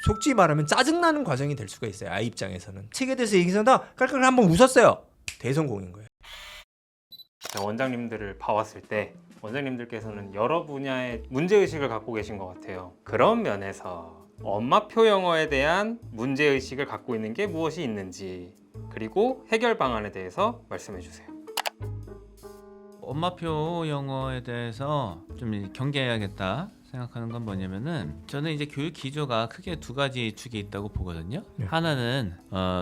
속지 말하면 짜증나는 과정이 될 수가 있어요. 아이 입장에서는. 책에 대해서 얘기하다 깔깔 한번 웃었어요. 대성공인 거예요. 원장님들을 봐왔을 때 원장님들께서는 여러 분야의 문제의식을 갖고 계신 것 같아요. 그런 면에서 엄마표 영어에 대한 문제의식을 갖고 있는 게 무엇이 있는지, 그리고 해결 방안에 대해서 말씀해 주세요. 엄마표 영어에 대해서 좀 경계해야겠다 생각하는 건 뭐냐면은, 저는 이제 교육 기조가 크게 두 가지 축이 있다고 보거든요. 네. 하나는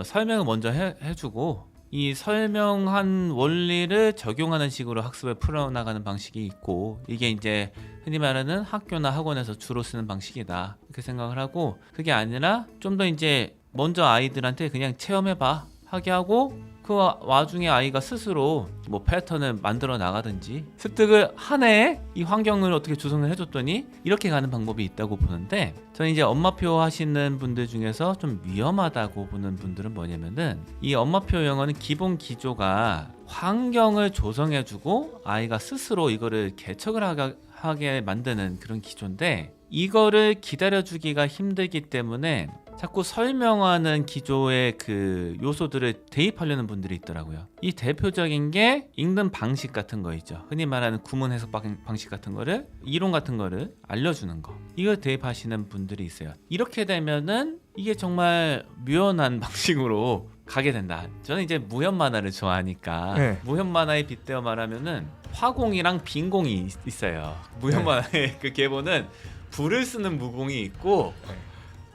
설명을 먼저 해주고 이 설명한 원리를 적용하는 식으로 학습을 풀어나가는 방식이 있고, 이게 이제 흔히 말하는 학교나 학원에서 주로 쓰는 방식이다 이렇게 생각을 하고, 그게 아니라 좀 더 이제 먼저 아이들한테 그냥 체험해봐 하게 하고, 그 와중에 아이가 스스로 뭐 패턴을 만들어 나가든지 습득을 한 해에 이 환경을 어떻게 조성을 해줬더니 이렇게 가는 방법이 있다고 보는데, 저는 이제 엄마표 하시는 분들 중에서 좀 위험하다고 보는 분들은 뭐냐면은, 이 엄마표 영어는 기본 기조가 환경을 조성해주고 아이가 스스로 이거를 개척을 하게 만드는 그런 기조인데, 이거를 기다려주기가 힘들기 때문에 자꾸 설명하는 기조의 그 요소들을 대입하려는 분들이 있더라고요. 이 대표적인 게 읽는 방식 같은 거 있죠. 흔히 말하는 구문 해석 방식 같은 거를, 이론 같은 거를 알려주는 거, 이걸 대입하시는 분들이 있어요. 이렇게 되면은 이게 정말 묘연한 방식으로 가게 된다. 저는 이제 무협 만화를 좋아하니까 네. 무협 만화에 빗대어 말하면은 화공이랑 빈공이 있어요. 무협 네. 만화의 그 계보는 불을 쓰는 무공이 있고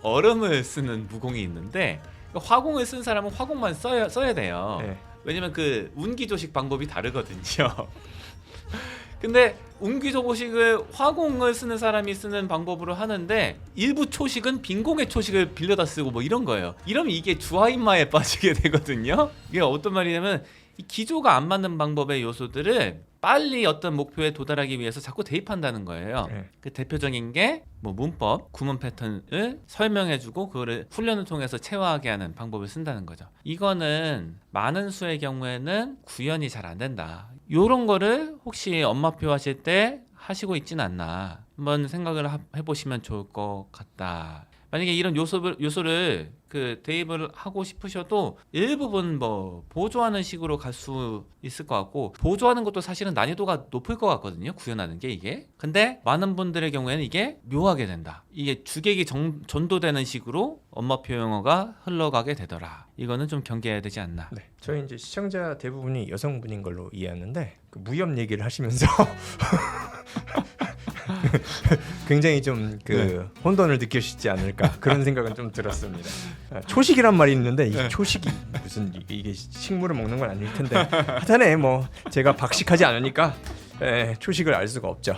얼음을 쓰는 무공이 있는데, 화공을 쓴 사람은 화공만 써야 돼요. 네. 왜냐면 그 운기조식 방법이 다르거든요. 근데 운기조식을 화공을 쓰는 사람이 쓰는 방법으로 하는데, 일부 초식은 빈공의 초식을 빌려다 쓰고 뭐 이런 거예요. 이러면 이게 주화인마에 빠지게 되거든요. 이게 어떤 말이냐면, 이 기조가 안 맞는 방법의 요소들을 빨리 어떤 목표에 도달하기 위해서 자꾸 대입한다는 거예요. 네. 그 대표적인 게 뭐 문법, 구문 패턴을 설명해주고 그거를 훈련을 통해서 체화하게 하는 방법을 쓴다는 거죠. 이거는 많은 수의 경우에는 구현이 잘 안 된다. 이런 거를 혹시 엄마표 하실 때 하시고 있진 않나 한번 생각을 해보시면 좋을 것 같다. 만약에 이런 요소를 그 대입을 하고 싶으셔도 일부분 뭐 보조하는 식으로 갈 수 있을 것 같고, 보조하는 것도 사실은 난이도가 높을 것 같거든요, 구현하는 게 이게. 근데 많은 분들의 경우에는 이게 묘하게 된다. 이게 주객이 전도되는 식으로 엄마표 영어가 흘러가게 되더라. 이거는 좀 경계해야 되지 않나. 네. 저희 이제 시청자 대부분이 여성분인 걸로 이해하는데, 그 무협 얘기를 하시면서 굉장히 좀 그 혼돈을 느끼시지 않을까 그런 생각은 좀 들었습니다. 초식이란 말이 있는데 이 초식이 무슨 이게 식물을 먹는 건 아닐 텐데, 하여튼에 뭐 제가 박식하지 않으니까 초식을 알 수가 없죠.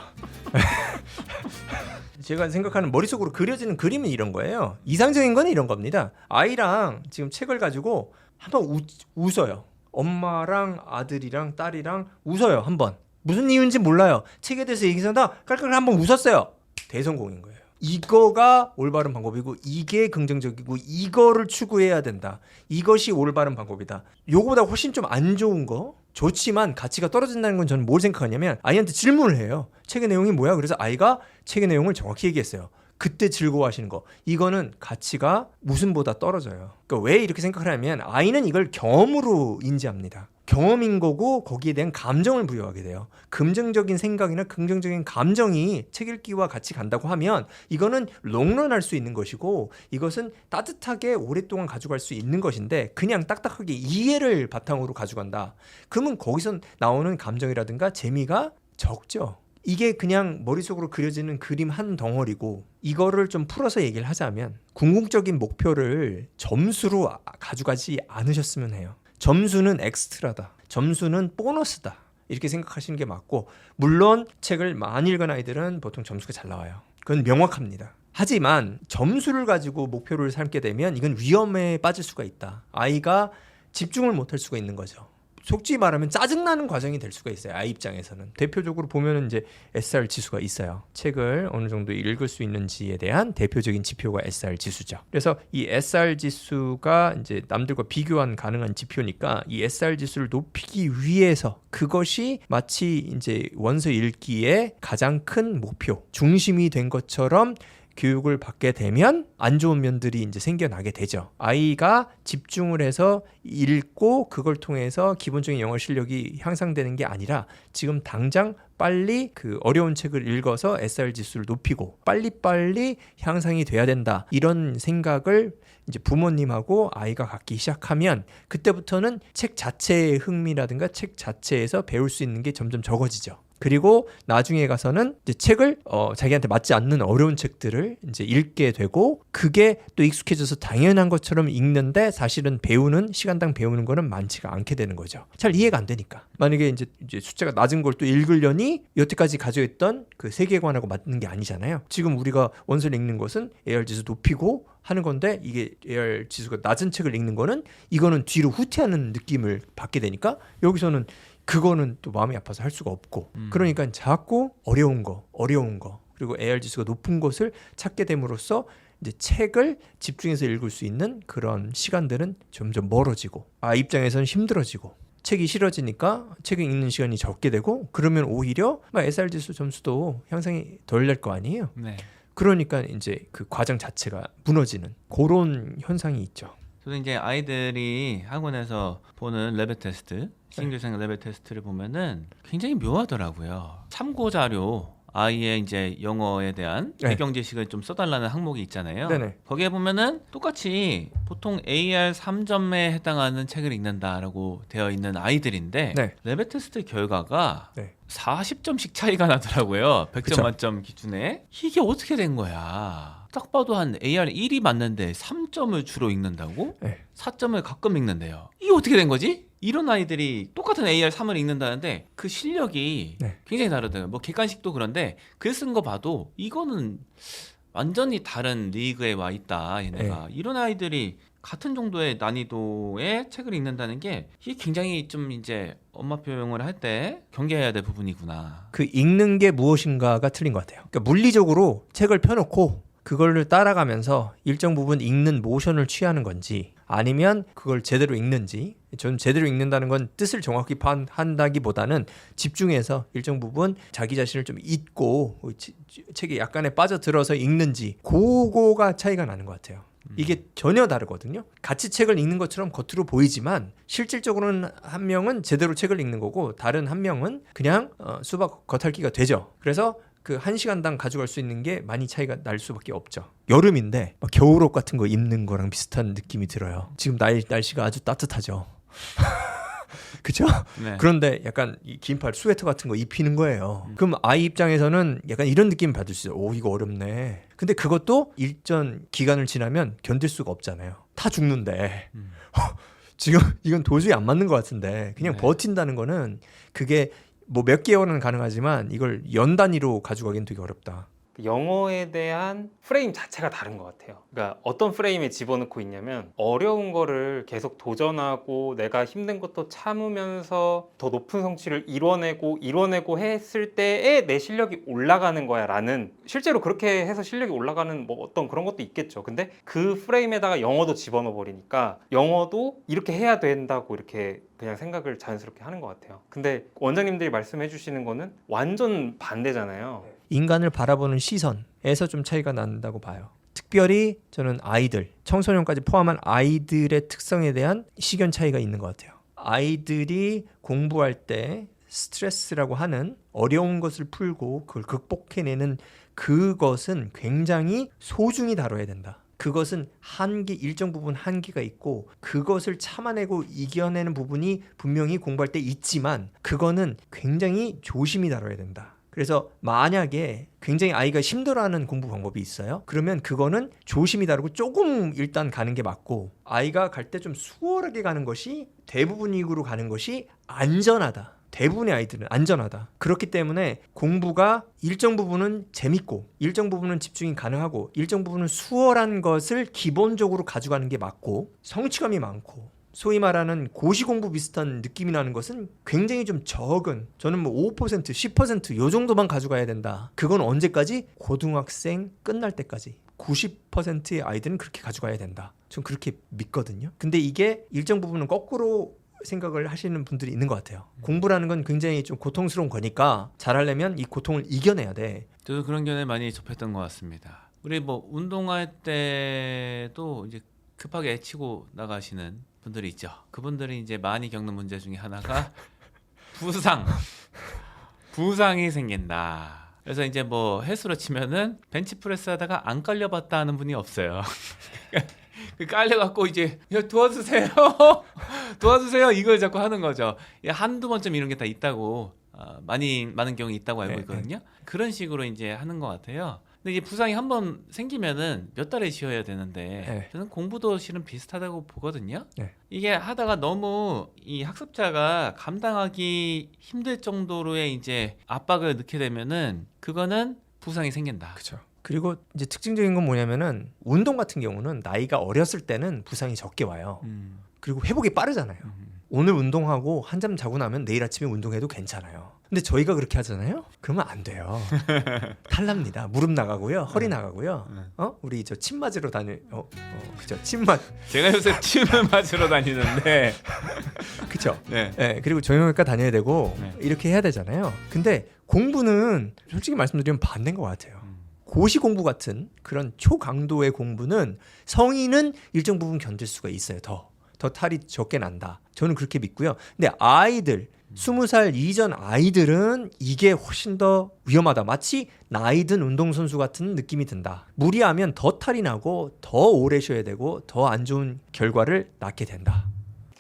제가 생각하는 머릿속으로 그려지는 그림은 이런 거예요. 이상적인 건 이런 겁니다. 아이랑 지금 책을 가지고 한번 웃어요. 엄마랑 아들이랑 딸이랑 웃어요. 한번. 무슨 이유인지 몰라요. 책에 대해서 얘기하다 깔깔 한번 웃었어요. 대성공인 거예요. 이거가 올바른 방법이고, 이게 긍정적이고, 이거를 추구해야 된다. 이것이 올바른 방법이다. 요거보다 훨씬 좀 안 좋은 거, 좋지만 가치가 떨어진다는 건 저는 뭘 생각하냐면, 아이한테 질문을 해요. 책의 내용이 뭐야? 그래서 아이가 책의 내용을 정확히 얘기했어요. 그때 즐거워하시는 거, 이거는 가치가 웃음보다 떨어져요. 그러니까 왜 이렇게 생각을 하냐면, 아이는 이걸 경험으로 인지합니다. 경험인 거고, 거기에 대한 감정을 부여하게 돼요. 긍정적인 생각이나 긍정적인 감정이 책 읽기와 같이 간다고 하면 이거는 롱런할 수 있는 것이고, 이것은 따뜻하게 오랫동안 가져갈 수 있는 것인데, 그냥 딱딱하게 이해를 바탕으로 가져간다. 그러면 거기서 나오는 감정이라든가 재미가 적죠. 이게 그냥 머릿속으로 그려지는 그림 한 덩어리고, 이거를 좀 풀어서 얘기를 하자면, 궁극적인 목표를 점수로 가져가지 않으셨으면 해요. 점수는 엑스트라다. 점수는 보너스다. 이렇게 생각하시는 게 맞고, 물론 책을 많이 읽은 아이들은 보통 점수가 잘 나와요. 그건 명확합니다. 하지만 점수를 가지고 목표를 삼게 되면 이건 위험에 빠질 수가 있다. 아이가 집중을 못할 수가 있는 거죠. 속지 말하면 짜증나는 과정이 될 수가 있어요. 아이 입장에서는. 대표적으로 보면은 이제 SR 지수가 있어요. 책을 어느 정도 읽을 수 있는지에 대한 대표적인 지표가 SR 지수죠. 그래서 이 SR 지수가 이제 남들과 비교한 가능한 지표니까, 이 SR 지수를 높이기 위해서, 그것이 마치 이제 원서 읽기의 가장 큰 목표, 중심이 된 것처럼 교육을 받게 되면 안 좋은 면들이 이제 생겨나게 되죠. 아이가 집중을 해서 읽고 그걸 통해서 기본적인 영어 실력이 향상되는 게 아니라 지금 당장 빨리 그 어려운 책을 읽어서 SR 지수를 높이고 빨리빨리 향상이 돼야 된다. 이런 생각을 이제 부모님하고 아이가 갖기 시작하면 그때부터는 책 자체의 흥미라든가 책 자체에서 배울 수 있는 게 점점 적어지죠. 그리고 나중에 가서는 이제 책을 자기한테 맞지 않는 어려운 책들을 이제 읽게 되고 그게 또 익숙해져서 당연한 것처럼 읽는데 사실은 배우는 시간당 배우는 거는 많지가 않게 되는 거죠. 잘 이해가 안 되니까. 만약에 이제 숫자가 낮은 걸 또 읽으려니 여태까지 가지고 있던 그 세계관하고 맞는 게 아니잖아요. 지금 우리가 원서를 읽는 것은 AR 지수 높이고 하는 건데 이게 AR 지수가 낮은 책을 읽는 거는 이거는 뒤로 후퇴하는 느낌을 받게 되니까 여기서는 그거는 또 마음이 아파서 할 수가 없고 그러니까 자꾸 어려운 거 그리고 AR 지수가 높은 것을 찾게 됨으로써 이제 책을 집중해서 읽을 수 있는 그런 시간들은 점점 멀어지고 입장에서는 힘들어지고 책이 싫어지니까 책을 읽는 시간이 적게 되고 그러면 오히려 SR 지수 점수도 향상이 덜 될 거 아니에요. 네. 그러니까 이제 그 과정 자체가 무너지는 그런 현상이 있죠. 저도 이제 아이들이 학원에서 보는 레벨 테스트, 신규생 레벨 테스트를 보면은 굉장히 묘하더라고요. 참고 자료, 아이의 이제 영어에 대한 네. 배경 지식을 좀 써달라는 항목이 있잖아요. 네네. 거기에 보면은 똑같이 보통 AR 3점에 해당하는 책을 읽는다라고 되어 있는 아이들인데 네. 레벨 테스트 결과가 네. 40점씩 차이가 나더라고요. 100점 그쵸. 만점 기준에. 이게 어떻게 된 거야? 딱 봐도 한 AR 1이 맞는데 3점을 주로 읽는다고? 네. 4점을 가끔 읽는데요. 이게 어떻게 된 거지? 이런 아이들이 똑같은 AR 3을 읽는다는데 그 실력이 네. 굉장히 다르대요. 뭐 객관식도 그런데 글 쓴 거 봐도 이거는 완전히 다른 리그에 와 있다. 얘네가. 이런 아이들이 같은 정도의 난이도의 책을 읽는다는 게 이게 굉장히 좀 이제 엄마표 영어를 할 때 경계해야 될 부분이구나. 그 읽는 게 무엇인가가 틀린 것 같아요. 그러니까 물리적으로 책을 펴놓고 그걸 따라가면서 일정 부분 읽는 모션을 취하는 건지 아니면 그걸 제대로 읽는지 저는 제대로 읽는다는 건 뜻을 정확히 한다기보다는 집중해서 일정 부분 자기 자신을 좀 잊고 책에 약간의 빠져들어서 읽는지 그거가 차이가 나는 것 같아요. 이게 전혀 다르거든요. 같이 책을 읽는 것처럼 겉으로 보이지만 실질적으로는 한 명은 제대로 책을 읽는 거고 다른 한 명은 그냥 수박 겉핥기가 되죠. 그래서 그 1시간당 가져갈 수 있는 게 많이 차이가 날 수밖에 없죠. 여름인데 막 겨울옷 같은 거 입는 거랑 비슷한 느낌이 들어요. 지금 날씨가 아주 따뜻하죠. 그죠? 네. 그런데 약간 이 긴팔 스웨터 같은 거 입히는 거예요. 그럼 아이 입장에서는 약간 이런 느낌을 받을 수 있어요. 오, 이거 어렵네. 근데 그것도 일정 기간을 지나면 견딜 수가 없잖아요. 다 죽는데. 지금 이건 도저히 안 맞는 것 같은데 그냥 네. 버틴다는 거는 그게 뭐 몇 개월은 가능하지만 이걸 연 단위로 가져가기는 되게 어렵다. 영어에 대한 프레임 자체가 다른 것 같아요. 그러니까 어떤 프레임에 집어넣고 있냐면 어려운 거를 계속 도전하고 내가 힘든 것도 참으면서 더 높은 성취를 이뤄내고 했을 때에 내 실력이 올라가는 거야 라는 실제로 그렇게 해서 실력이 올라가는 뭐 어떤 그런 것도 있겠죠. 근데 그 프레임에다가 영어도 집어넣어 버리니까 영어도 이렇게 해야 된다고 이렇게 그냥 생각을 자연스럽게 하는 것 같아요. 근데 원장님들이 말씀해 주시는 거는 완전 반대잖아요. 인간을 바라보는 시선에서 좀 차이가 난다고 봐요. 특별히 저는 아이들, 청소년까지 포함한 아이들의 특성에 대한 시견 차이가 있는 것 같아요. 아이들이 공부할 때 스트레스라고 하는 어려운 것을 풀고 그걸 극복해내는 그것은 굉장히 소중히 다뤄야 된다. 그것은 일정 부분 한계가 있고 그것을 참아내고 이겨내는 부분이 분명히 공부할 때 있지만 그거는 굉장히 조심히 다뤄야 된다. 그래서 만약에 굉장히 아이가 힘들어하는 공부 방법이 있어요. 그러면 그거는 조심히 다루고 조금 일단 가는 게 맞고 아이가 갈 때 좀 수월하게 가는 것이 대부분 이익으로 가는 것이 안전하다. 대부분의 아이들은 안전하다. 그렇기 때문에 공부가 일정 부분은 재밌고 일정 부분은 집중이 가능하고 일정 부분은 수월한 것을 기본적으로 가져가는 게 맞고 성취감이 많고 소위 말하는 고시공부 비슷한 느낌이 나는 것은 굉장히 좀 적은 저는 뭐 5%, 10%요 정도만 가져가야 된다. 그건 언제까지? 고등학생 끝날 때까지. 90%의 아이들은 그렇게 가져가야 된다. 전 그렇게 믿거든요. 근데 이게 일정 부분은 거꾸로 생각을 하시는 분들이 있는 것 같아요. 공부라는 건 굉장히 좀 고통스러운 거니까 잘하려면 이 고통을 이겨내야 돼. 저도 그런 견해 많이 접했던 것 같습니다. 우리 뭐 운동할 때도 이제 급하게 애치고 나가시는 분들이 있죠. 그분들이 이제 많이 겪는 문제 중에 하나가 부상이 생긴다. 그래서 이제 뭐 헬스로 치면은 벤치프레스 하다가 안 깔려봤다 하는 분이 없어요. 그 깔려갖고 이제 야, 도와주세요, 도와주세요 이걸 자꾸 하는 거죠. 한두 번쯤 이런 게 다 있다고 많은 경우 있다고 알고 네, 있거든요. 그런 식으로 이제 하는 것 같아요. 근데 이제 부상이 한번 생기면은 몇 달을 쉬어야 되는데 네. 저는 공부도 실은 비슷하다고 보거든요. 네. 이게 하다가 너무 이 학습자가 감당하기 힘들 정도로의 이제 압박을 넣게 되면은 그거는 부상이 생긴다. 그렇죠. 그리고 이제 특징적인 건 뭐냐면은 운동 같은 경우는 나이가 어렸을 때는 부상이 적게 와요. 그리고 회복이 빠르잖아요. 오늘 운동하고 한잠 자고 나면 내일 아침에 운동해도 괜찮아요. 근데 저희가 그렇게 하잖아요. 그러면 안 돼요. 탈납니다. 무릎 나가고요, 허리 나가고요. 우리 저 침 맞으러 그죠? 제가 요새 침을 맞으러 다니는데 그죠? 네. 네, 그리고 정형외과 다녀야 되고 네. 이렇게 해야 되잖아요. 근데 공부는 솔직히 말씀드리면 반대인 것 같아요. 고시 공부 같은 그런 초강도의 공부는 성인은 일정 부분 견딜 수가 있어요. 더 탈이 적게 난다. 저는 그렇게 믿고요. 근데 아이들 20살 이전 아이들은 이게 훨씬 더 위험하다. 마치 나이 든 운동선수 같은 느낌이 든다. 무리하면 더 탈이 나고 더 오래 쉬어야 되고 더 안 좋은 결과를 낳게 된다.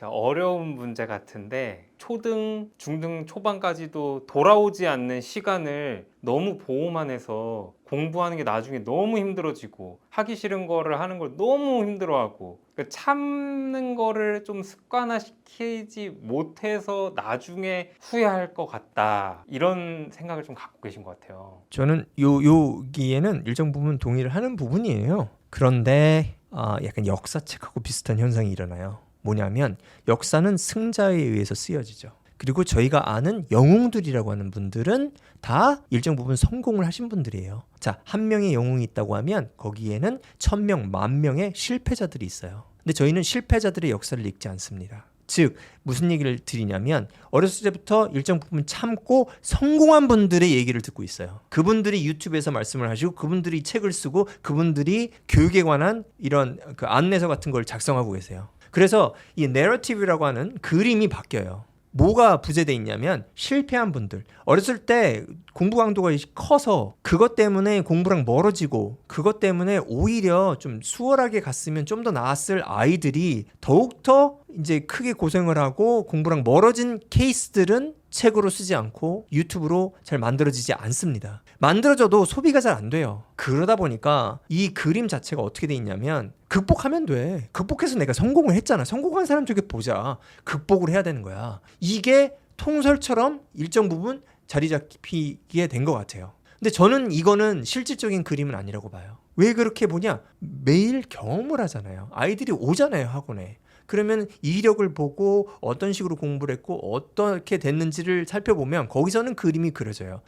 어려운 문제 같은데 초등, 중등 초반까지도 돌아오지 않는 시간을 너무 보호만 해서 공부하는 게 나중에 너무 힘들어지고 하기 싫은 거를 하는 걸 너무 힘들어하고 그러니까 참는 거를 좀 습관화시키지 못해서 나중에 후회할 것 같다 이런 생각을 좀 갖고 계신 것 같아요. 저는 여기에는 일정 부분 동의를 하는 부분이에요. 그런데 약간 역사책하고 비슷한 현상이 일어나요. 뭐냐면 역사는 승자에 의해서 쓰여지죠. 그리고 저희가 아는 영웅들이라고 하는 분들은 다 일정 부분 성공을 하신 분들이에요. 자, 한 명의 영웅이 있다고 하면 거기에는 1000명, 10,000명의 실패자들이 있어요. 근데 저희는 실패자들의 역사를 읽지 않습니다. 즉 무슨 얘기를 드리냐면 어렸을 때부터 일정 부분 참고 성공한 분들의 얘기를 듣고 있어요. 그분들이 유튜브에서 말씀을 하시고 그분들이 책을 쓰고 그분들이 교육에 관한 이런 그 안내서 같은 걸 작성하고 계세요. 그래서 이 내러티브라고 하는 그림이 바뀌어요. 뭐가 부재돼 있냐면 실패한 분들 어렸을 때 공부 강도가 커서 그것 때문에 공부랑 멀어지고 그것 때문에 오히려 좀 수월하게 갔으면 좀 더 나았을 아이들이 더욱더 이제 크게 고생을 하고 공부랑 멀어진 케이스들은 책으로 쓰지 않고 유튜브로 잘 만들어지지 않습니다. 만들어져도 소비가 잘 안 돼요. 그러다 보니까 이 그림 자체가 어떻게 돼 있냐면 극복하면 돼. 극복해서 내가 성공을 했잖아. 성공한 사람 쪽에 보자. 극복을 해야 되는 거야. 이게 통설처럼 일정 부분 자리 잡히게 된 것 같아요. 근데 저는 이거는 실질적인 그림은 아니라고 봐요. 왜 그렇게 보냐? 매일 경험을 하잖아요. 아이들이 오잖아요, 학원에. 그러면 이력을 보고 어떤 식으로 공부를 했고 어떻게 됐는지를 살펴보면 거기서는 그림이 그려져요.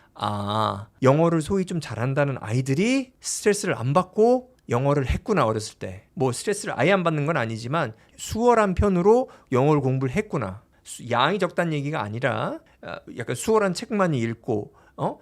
영어를 소위 좀 잘한다는 아이들이 스트레스를 안 받고 영어를 했구나. 어렸을 때 뭐 스트레스를 아예 안 받는 건 아니지만 수월한 편으로 영어를 공부를 했구나. 양이 적다는 얘기가 아니라 약간 수월한 책만 읽고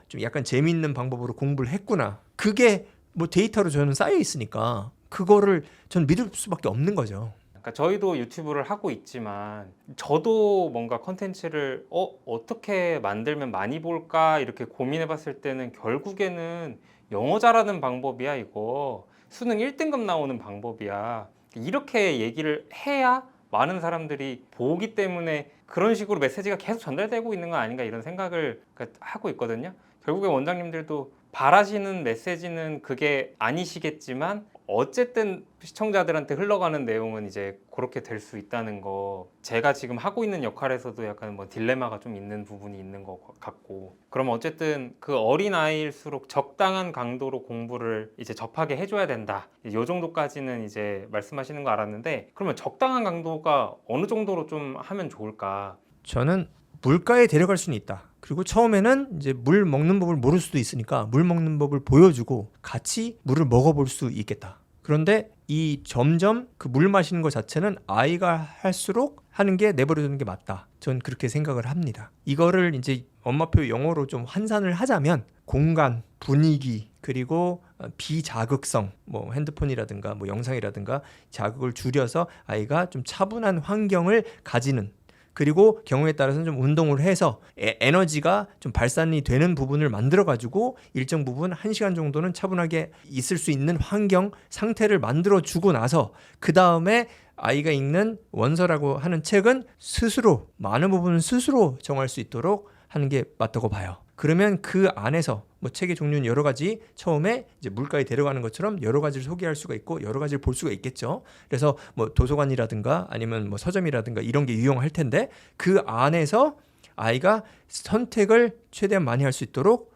좀 약간 재미있는 방법으로 공부를 했구나. 그게 뭐 데이터로 저는 쌓여 있으니까 그거를 전 믿을 수밖에 없는 거죠. 그러니까 저희도 유튜브를 하고 있지만 저도 뭔가 컨텐츠를 어떻게 만들면 많이 볼까 이렇게 고민해 봤을 때는 결국에는 영어 잘하는 방법이야 이거 수능 1등급 나오는 방법이야 이렇게 얘기를 해야 많은 사람들이 보기 때문에 그런 식으로 메시지가 계속 전달되고 있는 건 아닌가 이런 생각을 하고 있거든요. 결국에 원장님들도 바라시는 메시지는 그게 아니시겠지만 어쨌든 시청자들한테 흘러가는 내용은 이제 그렇게 될 수 있다는 거 제가 지금 하고 있는 역할에서도 약간 뭐 딜레마가 좀 있는 부분이 있는 것 같고 그러면 어쨌든 그 어린 아이일수록 적당한 강도로 공부를 이제 접하게 해줘야 된다 이 정도까지는 이제 말씀하시는 거 알았는데 그러면 적당한 강도가 어느 정도로 좀 하면 좋을까? 저는 물가에 데려갈 수는 있다. 그리고 처음에는 이제 물 먹는 법을 모를 수도 있으니까 물 먹는 법을 보여주고 같이 물을 먹어볼 수 있겠다. 그런데 이 점점 그 물 마시는 것 자체는 아이가 할수록 하는 게 내버려두는 게 맞다. 전 그렇게 생각을 합니다. 이거를 이제 엄마표 영어로 좀 환산을 하자면 공간, 분위기, 그리고 비자극성, 뭐 핸드폰이라든가 뭐 영상이라든가 자극을 줄여서 아이가 좀 차분한 환경을 가지는, 그리고 경우에 따라서는 좀 운동을 해서 에너지가 좀 발산이 되는 부분을 만들어 가지고 일정 부분 1시간 정도는 차분하게 있을 수 있는 환경 상태를 만들어 주고 나서 그 다음에 아이가 읽는 원서라고 하는 책은 스스로, 많은 부분은 스스로 정할 수 있도록 하는 게 맞다고 봐요. 그러면 그 안에서 뭐 책의 종류는 여러 가지, 처음에 이제 물가에 데려가는 것처럼 여러 가지를 소개할 수가 있고 여러 가지를 볼 수가 있겠죠. 그래서 뭐 도서관이라든가 아니면 뭐 서점이라든가 이런 게 유용할 텐데 그 안에서 아이가 선택을 최대한 많이 할 수 있도록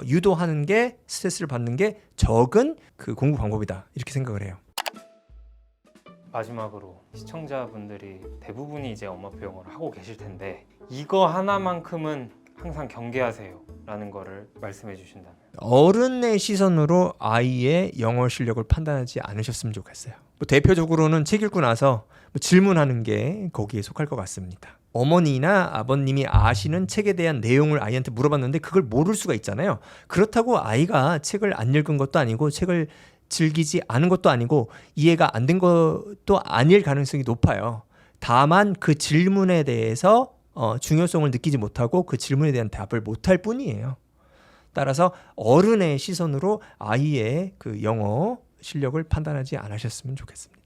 유도하는 게, 스트레스를 받는 게 적은 그 공부 방법이다, 이렇게 생각을 해요. 마지막으로 시청자분들이 대부분이 이제 엄마표 영어를 하고 계실 텐데 이거 하나만큼은 항상 경계하세요 라는 거를 말씀해 주신다면. 어른의 시선으로 아이의 영어 실력을 판단하지 않으셨으면 좋겠어요. 뭐 대표적으로는 책 읽고 나서 뭐 질문하는 게 거기에 속할 것 같습니다. 어머니나 아버님이 아시는 책에 대한 내용을 아이한테 물어봤는데 그걸 모를 수가 있잖아요. 그렇다고 아이가 책을 안 읽은 것도 아니고 책을 즐기지 않은 것도 아니고 이해가 안 된 것도 아닐 가능성이 높아요. 다만 그 질문에 대해서 중요성을 느끼지 못하고 그 질문에 대한 답을 못할 뿐이에요. 따라서 어른의 시선으로 아이의 그 영어 실력을 판단하지 않으셨으면 좋겠습니다.